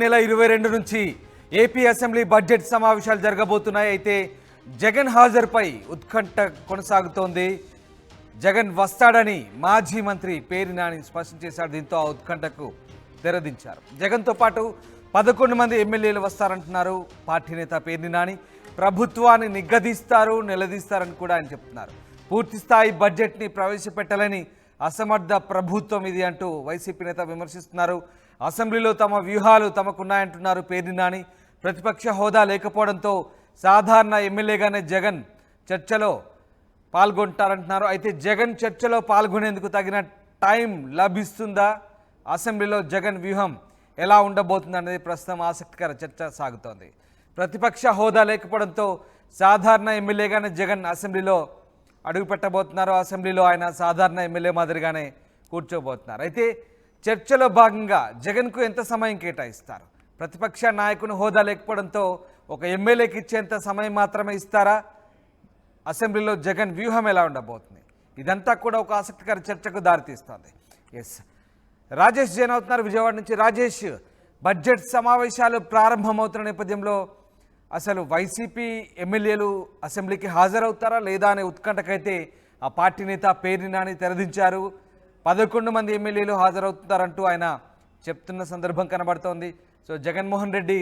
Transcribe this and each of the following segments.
నెల 22 నుంచి AP assembly budget సమావేశాలు జరగబోతున్నాయి. అయితే జగన్ హాజరుపై ఉత్కంఠ కొనసాగుతోంది. జగన్ వస్తాడని మాజీ మంత్రి పేర్ని నాని స్పష్టం చేశారు. దీంతో ఆ ఉత్కంఠకు తెరదించారు. జగన్తో పాటు 11 మంది ఎమ్మెల్యేలు వస్తారంటున్నారు పార్టీ నేత పేర్ని నాని. ప్రభుత్వాన్ని నిగ్గదీస్తారు, నిలదీస్తారని కూడా ఆయన చెప్తున్నారు. పూర్తిస్థాయి బడ్జెట్ని ప్రవేశపెట్టాలని అసమర్థ ప్రభుత్వం ఇది అంటూ వైసీపీ నేత విమర్శిస్తున్నారు. అసెంబ్లీలో తమ వ్యూహాలు తమకున్నాయంటున్నారు పేర్ని నాని. ప్రతిపక్ష హోదా లేకపోవడంతో సాధారణ ఎమ్మెల్యేగానే జగన్ చర్చలో పాల్గొంటారంటున్నారు. అయితే జగన్ చర్చలో పాల్గొనేందుకు తగిన టైం లభిస్తుందా? అసెంబ్లీలో జగన్ వ్యూహం ఎలా ఉండబోతుంది అనేది ప్రస్తుతం ఆసక్తికర చర్చ సాగుతోంది. ప్రతిపక్ష హోదా లేకపోవడంతో సాధారణ ఎమ్మెల్యేగానే జగన్ అసెంబ్లీలో అడుగుపెట్టబోతున్నారు. అసెంబ్లీలో ఆయన సాధారణ ఎమ్మెల్యే మాదిరిగానే కూర్చోబోతున్నారు. అయితే చర్చలో భాగంగా జగన్కు ఎంత సమయం కేటాయిస్తారు? ప్రతిపక్ష నాయకుని హోదా లేకపోవడంతో ఒక ఎమ్మెల్యేకి ఇచ్చేంత సమయం మాత్రమే ఇస్తారా? అసెంబ్లీలో జగన్ వ్యూహం ఎలా ఉండబోతుంది? ఇదంతా కూడా ఒక ఆసక్తికర చర్చకు దారితీస్తోంది. ఎస్, రాజేష్ జైన్ అవుతున్నారు విజయవాడ నుంచి. రాజేష్, బడ్జెట్ సమావేశాలు ప్రారంభమవుతున్న నేపథ్యంలో అసలు వైసీపీ ఎమ్మెల్యేలు అసెంబ్లీకి హాజరవుతారా లేదా అనే ఉత్కంఠకైతే ఆ పార్టీ నేత పేర్ని నాని తెరదించారు. 11 మంది ఎమ్మెల్యేలు హాజరవుతారంటూ ఆయన చెప్తున్న సందర్భం కనబడుతోంది. సో జగన్మోహన్ రెడ్డి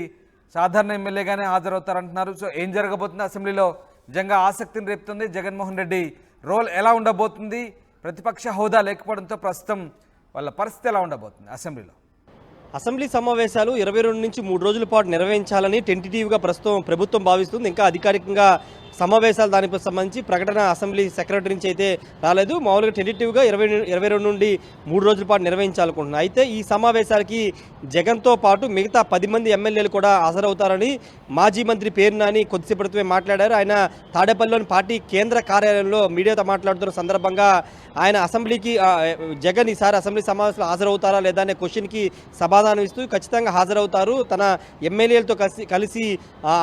సాధారణ ఎమ్మెల్యేగానే హాజరవుతారంటున్నారు. సో ఏం జరగబోతుంది అసెంబ్లీలో నిజంగా ఆసక్తిని రేపుతుంది. జగన్మోహన్ రెడ్డి రోల్ ఎలా ఉండబోతుంది? ప్రతిపక్ష హోదా లేకపోవడంతో ప్రస్తుతం వాళ్ళ పరిస్థితి ఎలా ఉండబోతుంది అసెంబ్లీలో? అసెంబ్లీ సమావేశాలు 22 నుంచి 3 రోజుల పాటు నిర్వహించాలని టెంటేటివ్గా ప్రస్తుతం ప్రభుత్వం భావిస్తుంది. ఇంకా అధికారికంగా సమావేశాలు దానికి సంబంధించి ప్రకటన అసెంబ్లీ సెక్రటరీ నుంచి అయితే రాలేదు. మామూలుగా టెంటేటివ్గా 22 నుండి 3 రోజుల పాటు నిర్వహించాలనుకుంటున్నారు. అయితే ఈ సమావేశాలకి జగన్తో పాటు మిగతా 10 మంది ఎమ్మెల్యేలు కూడా హాజరవుతారని మాజీ మంత్రి పేర్ని నాని కొద్దిసేపటితో మాట్లాడారు. ఆయన తాడేపల్లిలోని పార్టీ కేంద్ర కార్యాలయంలో మీడియాతో మాట్లాడుతున్న సందర్భంగా ఆయన అసెంబ్లీకి జగన్ ఈసారి అసెంబ్లీ సమావేశాలు హాజరవుతారా లేదా అనే క్వశ్చన్కి సమాధానం ఇస్తూ ఖచ్చితంగా హాజరవుతారు, తన ఎమ్మెల్యేలతో కలిసి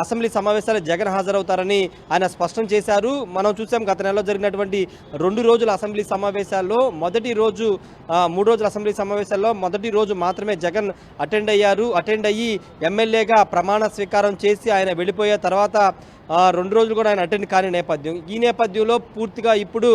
అసెంబ్లీ సమావేశాలు జగన్ హాజరవుతారని ఆయన స్పష్టం చేశారు. మనం చూసాం గత నెలలో జరిగినటువంటి 2 రోజుల అసెంబ్లీ సమావేశాల్లో మొదటి రోజు 3 రోజుల అసెంబ్లీ సమావేశాల్లో మొదటి రోజు మాత్రమే జగన్ అటెండ్ అయ్యి ఎమ్మెల్యేగా ప్రమాణ స్వీకారం చేసి ఆయన వెళ్ళిపోయే తర్వాత 2 రోజులు కూడా ఆయన అటెండ్ కాని నేపథ్యం. ఈ నేపథ్యంలో పూర్తిగా ఇప్పుడు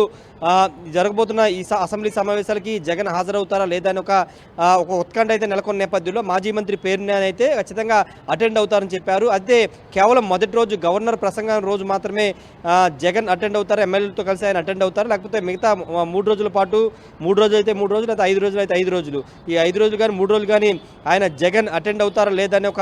జరగబోతున్న ఈ అసెంబ్లీ సమావేశాలకి జగన్ హాజరవుతారా లేదా అని ఒక ఉత్కంఠ అయితే నెలకొన్న నేపథ్యంలో మాజీ మంత్రి పేర్ని నాని అయితే ఖచ్చితంగా అటెండ్ అవుతారని చెప్పారు. అయితే కేవలం మొదటి రోజు గవర్నర్ ప్రసంగం రోజు మాత్రమే జగన్ అటెండ్ అవుతారు, ఎమ్మెల్యేలతో కలిసి ఆయన అటెండ్ అవుతారు. లేకపోతే మిగతా 3 రోజుల పాటు 3 రోజులు అయితే 3 రోజులు, అయితే 5 రోజులు అయితే 5 రోజులు, ఈ 5 రోజులు కానీ 3 రోజులు కానీ ఆయన జగన్ అటెండ్ అవుతారా లేదని ఒక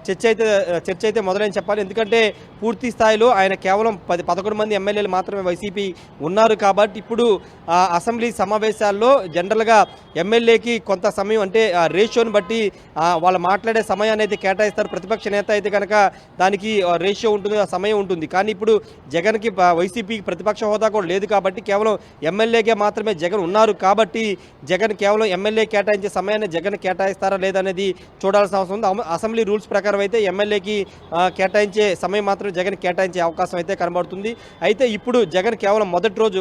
చర్చ అయితే మొదలైన చెప్పాలి. ఎందుకంటే పూర్తి స్థాయిలో ఆయన కేవలం 11 మంది ఎమ్మెల్యేలు మాత్రమే వైసీపీ ఉన్నారు కాబట్టి ఇప్పుడు అసెంబ్లీ సమావేశాల్లో జనరల్గా ఎమ్మెల్యేకి కొంత సమయం అంటే రేషియోని బట్టి వాళ్ళు మాట్లాడే సమయాన్ని అయితే కేటాయిస్తారు. ప్రతిపక్ష నేత అయితే కనుక దానికి రేషియో ఉంటుంది, ఆ సమయం ఉంటుంది. కానీ ఇప్పుడు జగన్కి వైసీపీకి ప్రతిపక్ష హోదా కూడా లేదు కాబట్టి కేవలం ఎమ్మెల్యేగా మాత్రమే జగన్ ఉన్నారు కాబట్టి జగన్ కేవలం ఎమ్మెల్యే కేటాయించే సమయాన్ని జగన్ కేటాయిస్తారా లేదనేది చూడాల్సిన అవసరం ఉంది. అసెంబ్లీ రూల్స్ ప్రకారం అయితే ఎమ్మెల్యేకి కేటాయించే సమయం మాత్రం జగన్ కేటాయించే అవకాశం అయితే కనబడుతుంది. అయితే ఇప్పుడు జగన్ కేవలం మొదటి రోజు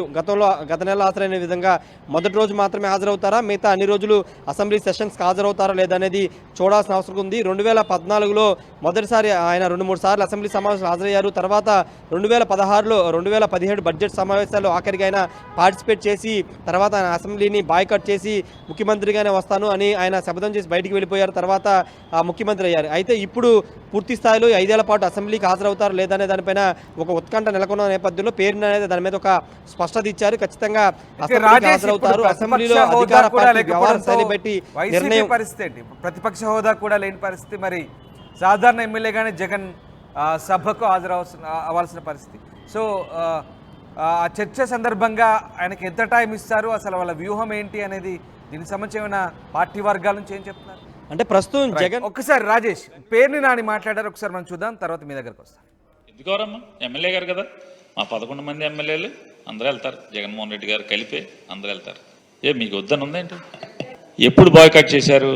గత నెల హాజరైన విధంగా మొదటి రోజు మాత్రమే హాజరవుతారా, మిగతా అన్ని రోజులు అసెంబ్లీ సెషన్స్కి హాజరవుతారా లేదనేది చూడాల్సిన అవసరం ఉంది. 2014లో మొదటిసారి ఆయన 2-3 సార్లు అసెంబ్లీ సమావేశాలు హాజరయ్యారు. తర్వాత 2016లో 2017 బడ్జెట్ సమావేశాల్లో ఆఖరికి ఆయన పార్టిసిపేట్ చేసి తర్వాత ఆయన అసెంబ్లీని బాయ్కట్ చేసి ముఖ్యమంత్రిగానే వస్తాను అని ఆయన శపథం చేసి బయటికి వెళ్ళిపోయారు. తర్వాత ముఖ్యమంత్రి అయ్యారు. అయితే ఇప్పుడు పూర్తి స్థాయిలో 5 ఏళ్ల పాటు అసెంబ్లీకి హాజరవుతారు లేదనే దానిపైన ఒక ఉత్కంఠ నెలకొన్న నేపథ్యంలో పేర్ని అనేది దాని మీద ఒక స్పష్టత ఇచ్చారు. ఖచ్చితంగా హాజరవుతారు. అసెంబ్లీలో అధికార పార్టీ వ్యవహార శైలి బట్టి నిర్ణయం పరిస్థితి, ప్రతిపక్ష హోదా కూడా లేని పరిస్థితి, మరి సాధారణ ఎమ్మెల్యేగానే జగన్ సభకు అవ్వాల్సిన పరిస్థితి. సో ఆ చర్చ సందర్భంగా ఆయనకి ఎంత టైం ఇస్తారు, అసలు వాళ్ళ వ్యూహం ఏంటి అనేది దీనికి సంబంధించి ఏమైనా పార్టీ వర్గాల నుంచి ఏం చెప్తున్నారు అంటే ప్రస్తుతం జగన్ ఒక్కసారి రాజేష్ పేర్ని నాని మాట్లాడారు, ఒకసారి మనం చూద్దాం, తర్వాత మీ దగ్గరకు వస్తాం. ఎందుకోరమ్మా, ఎమ్మెల్యే గారు కదా, మా 11 మంది ఎమ్మెల్యేలు అందరూ వెళ్తారు, జగన్మోహన్ రెడ్డి గారు కలిపే అందరూ వెళ్తారు. మీకు వద్దని ఉందేంటి? ఎప్పుడు బాయ్కట్ చేశారు?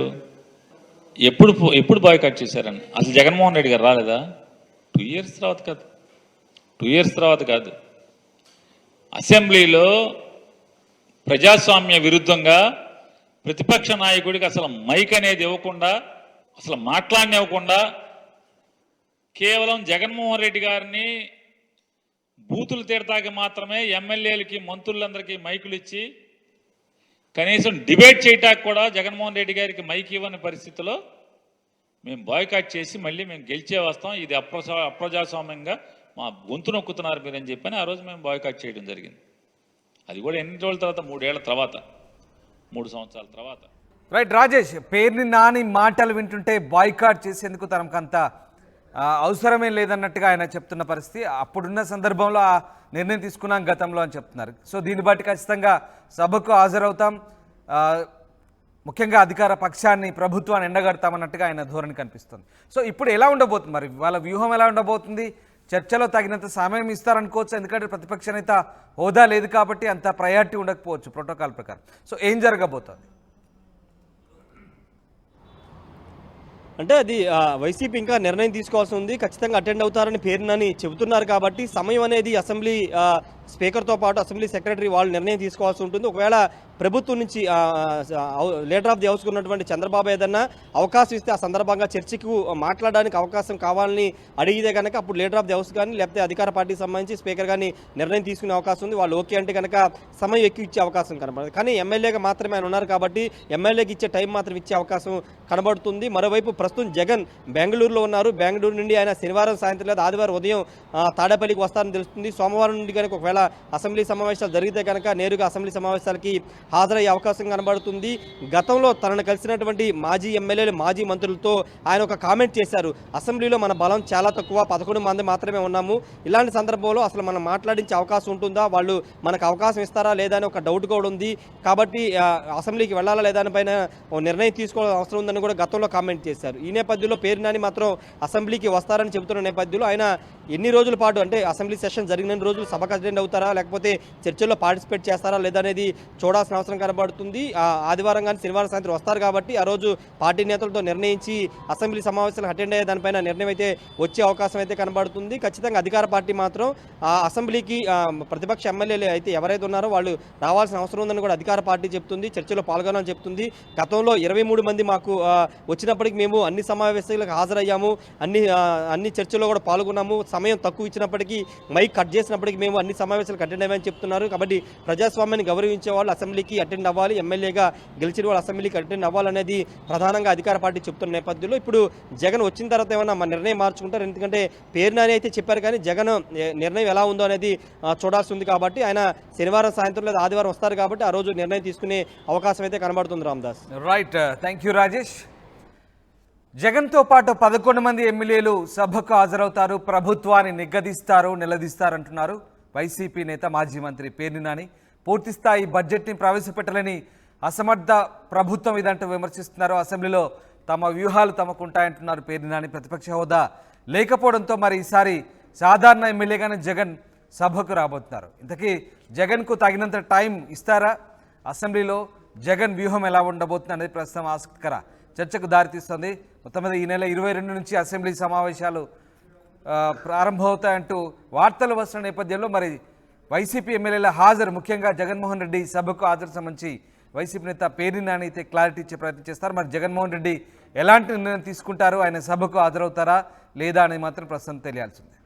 ఎప్పుడు బాయ్కట్ చేశారని అసలు జగన్మోహన్ రెడ్డి గారు రాలేదా? 2 years తర్వాత కాదు, 2 years తర్వాత కాదు, అసెంబ్లీలో ప్రజాస్వామ్య విరుద్ధంగా ప్రతిపక్ష నాయకుడికి అసలు మైక్ అనేది ఇవ్వకుండా అసలు మాట్లాడనివ్వకుండా కేవలం జగన్మోహన్ రెడ్డి గారిని బూతులు తీరతాకి మాత్రమే ఎమ్మెల్యేలకి మంత్రులందరికీ మైకులు ఇచ్చి కనీసం డిబేట్ చేయటానికి కూడా జగన్మోహన్ రెడ్డి గారికి మైక్ ఇవ్వని పరిస్థితిలో మేము బాయ్కాట్ చేసి మళ్ళీ మేము గెలిచే వస్తాం, ఇది అప్రజాస్వామ్యంగా మా గొంతు నొక్కుతున్నారు మీరని చెప్పని ఆ రోజు మేము బాయ్కాట్ చేయడం జరిగింది. అది కూడా ఎన్ని రోజుల తర్వాత, 3 ఏళ్ల తర్వాత, 3 సంవత్సరాల తర్వాత. రైట్ రాజేష్, పేరుని నాని మాటలు వింటుంటే బాయ్కాట్ చేసేందుకు తనకంత అవసరమేం లేదన్నట్టుగా ఆయన చెప్తున్న పరిస్థితి. అప్పుడున్న సందర్భంలో ఆ నిర్ణయం తీసుకున్నాం గతంలో అని చెప్తున్నారు. సో దీన్ని బట్టి ఖచ్చితంగా సభకు హాజరవుతాం, ముఖ్యంగా అధికార పక్షాన్ని, ప్రభుత్వాన్ని ఎండగడతామన్నట్టుగా ఆయన ధోరణి కనిపిస్తుంది. సో ఇప్పుడు ఎలా ఉండబోతుంది మరి వాళ్ళ వ్యూహం ఎలా ఉండబోతుంది? చర్చలో తగినంత సమయం ఇస్తారనుకోవచ్చు, ఎందుకంటే ప్రతిపక్ష నేత హోదా లేదు కాబట్టి అంత ప్రయారిటీ ఉండకపోవచ్చు ప్రోటోకాల్ ప్రకారం. సో ఏం జరగబోతోంది? అంటే అది వైసీపీ ఇంకా నిర్ణయం తీసుకోవాల్సి ఉంది. ఖచ్చితంగా అటెండ్ అవుతారని పేరునని చెబుతున్నారు కాబట్టి సమయం అనేది అసెంబ్లీ స్పీకర్తో పాటు అసెంబ్లీ సెక్రటరీ వాళ్ళు నిర్ణయం తీసుకోవాల్సి ఉంటుంది. ఒకవేళ ప్రభుత్వం నుంచి లీడర్ ఆఫ్ ది హౌస్కు ఉన్నటువంటి చంద్రబాబు ఏదన్నా అవకాశం ఇస్తే ఆ సందర్భంగా చర్చకు మాట్లాడడానికి అవకాశం కావాలని అడిగితే కనుక అప్పుడు లీడర్ ఆఫ్ ది హౌస్ కానీ లేకపోతే అధికార పార్టీకి సంబంధించి స్పీకర్ కానీ నిర్ణయం తీసుకునే అవకాశం ఉంది. వాళ్ళు ఓకే అంటే కనుక సమయం ఎక్కువ ఇచ్చే అవకాశం కనబడుతుంది. కానీ ఎమ్మెల్యేగా మాత్రమే ఆయన ఉన్నారు కాబట్టి ఎమ్మెల్యేకి ఇచ్చే టైం మాత్రం ఇచ్చే అవకాశం కనబడుతుంది. మరోవైపు ప్రస్తుతం జగన్ బెంగళూరులో ఉన్నారు. బెంగళూరు నుండి ఆయన శనివారం సాయంత్రం లేదా ఆదివారం ఉదయం తాడేపల్లికి వస్తారని తెలుస్తుంది. సోమవారం నుండి కనుక ఒకవేళ అసెంబ్లీ సమావేశాలు జరిగితే కనుక నేరుగా అసెంబ్లీ సమావేశాలకి హాజరయ్యే అవకాశం కనబడుతుంది. గతంలో తనను కలిసినటువంటి మాజీ ఎమ్మెల్యేలు, మాజీ మంత్రులతో ఆయన ఒక కామెంట్ చేశారు, అసెంబ్లీలో మన బలం చాలా తక్కువ, 11 మంది మాత్రమే ఉన్నాము, ఇలాంటి సందర్భంలో అసలు మనం మాట్లాడించే అవకాశం ఉంటుందా, వాళ్ళు మనకు అవకాశం ఇస్తారా లేదా అని ఒక డౌట్ కూడా ఉంది. కాబట్టి అసెంబ్లీకి వెళ్ళాలా లేదా అని పైన నిర్ణయం తీసుకోవాల్సిన అవసరం ఉందని కూడా గతంలో కామెంట్ చేశారు. ఈ నేపథ్యంలో పేర్నాని మాత్రం అసెంబ్లీకి వస్తారని చెబుతున్న నేపథ్యంలో ఆయన ఎన్ని రోజుల పాటు, అంటే అసెంబ్లీ సెషన్ జరిగిన రోజులు సభకు అటెండ్ అవుతారా లేకపోతే చర్చల్లో పార్టిసిపేట్ చేస్తారా లేదా అనేది చూడాల్సిన అవసరం కనబడుతుంది. ఆదివారం కానీ శనివారం సాయంత్రం వస్తారు కాబట్టి ఆ రోజు పార్టీ నేతలతో నిర్ణయించి అసెంబ్లీ సమావేశాలకు అటెండ్ అయ్యే దానిపైన నిర్ణయం అయితే వచ్చే అవకాశం అయితే కనబడుతుంది. ఖచ్చితంగా అధికార పార్టీ మాత్రం అసెంబ్లీకి ప్రతిపక్ష ఎమ్మెల్యేలు అయితే ఎవరైతే ఉన్నారో వాళ్ళు రావాల్సిన అవసరం ఉందని కూడా అధికార పార్టీ చెప్తుంది, చర్చలో పాల్గొనాలని చెప్తుంది. గతంలో 23 మంది మాకు వచ్చినప్పటికీ మేము అన్ని సమావేశాలకు హాజరయ్యాము, అన్ని చర్చల్లో కూడా పాల్గొన్నాము, సమయం తక్కువ ఇచ్చినప్పటికీ మైక్ కట్ చేసినప్పటికీ మేము అన్ని సమావేశాలకు అటెండ్ అయ్యామని చెప్తున్నారు. కాబట్టి ప్రజాస్వామ్యాన్ని గౌరవించే వాళ్ళు అసెంబ్లీకి అటెండ్ అవ్వాలి, ఎమ్మెల్యేగా గెలిచిన వాళ్ళు అసెంబ్లీకి అటెండ్ అవ్వాలనేది ప్రధానంగా అధికార పార్టీ చెప్తున్న నేపథ్యంలో ఇప్పుడు జగన్ వచ్చిన తర్వాత ఏమన్నా మన నిర్ణయం మార్చుకుంటారు. ఎందుకంటే పేరునాని అయితే చెప్పారు కానీ జగన్ నిర్ణయం ఎలా ఉందో అనేది చూడాల్సి ఉంది. కాబట్టి ఆయన శనివారం సాయంత్రం లేదా ఆదివారం వస్తారు కాబట్టి ఆ రోజు నిర్ణయం తీసుకునే అవకాశం అయితే కనబడుతుంది. Ramdas. Right, thank you Rajesh. జగన్తో పాటు 11 మంది ఎమ్మెల్యేలు సభకు హాజరవుతారు, ప్రభుత్వాన్ని నిలదీస్తారంటున్నారు వైసీపీ నేత మాజీ మంత్రి పేర్ని నాని. పూర్తిస్థాయి బడ్జెట్ని ప్రవేశపెట్టలేని అసమర్థ ప్రభుత్వం ఇదంటూ విమర్శిస్తున్నారు. అసెంబ్లీలో తమ వ్యూహాలు తమకుంటాయంటున్నారు పేర్ని నాని. ప్రతిపక్ష హోదా లేకపోవడంతో మరి ఈసారి సాధారణ ఎమ్మెల్యేగానే జగన్ సభకు రాబోతున్నారు. ఇంతకీ జగన్కు తగినంత టైం ఇస్తారా? అసెంబ్లీలో జగన్ వ్యూహం ఎలా ఉండబోతుంది అనేది ప్రస్తుతం ఆసక్తికర చర్చకు దారితీస్తుంది. మొత్తం మీద ఈ నెల 22 నుంచి అసెంబ్లీ సమావేశాలు ప్రారంభమవుతాయంటూ వార్తలు వస్తున్న నేపథ్యంలో మరి వైసీపీ ఎమ్మెల్యేల హాజరు, ముఖ్యంగా జగన్మోహన్ రెడ్డి సభకు హాజరు సంబంధించి వైసీపీ నేత పేర్ని నాని అయితే క్లారిటీ ఇచ్చే ప్రయత్నం చేస్తారు. మరి జగన్మోహన్ రెడ్డి ఎలాంటి నిర్ణయం తీసుకుంటారు, ఆయన సభకు హాజరవుతారా లేదా అనేది మాత్రం ప్రస్తుతం తెలియాల్సిందే.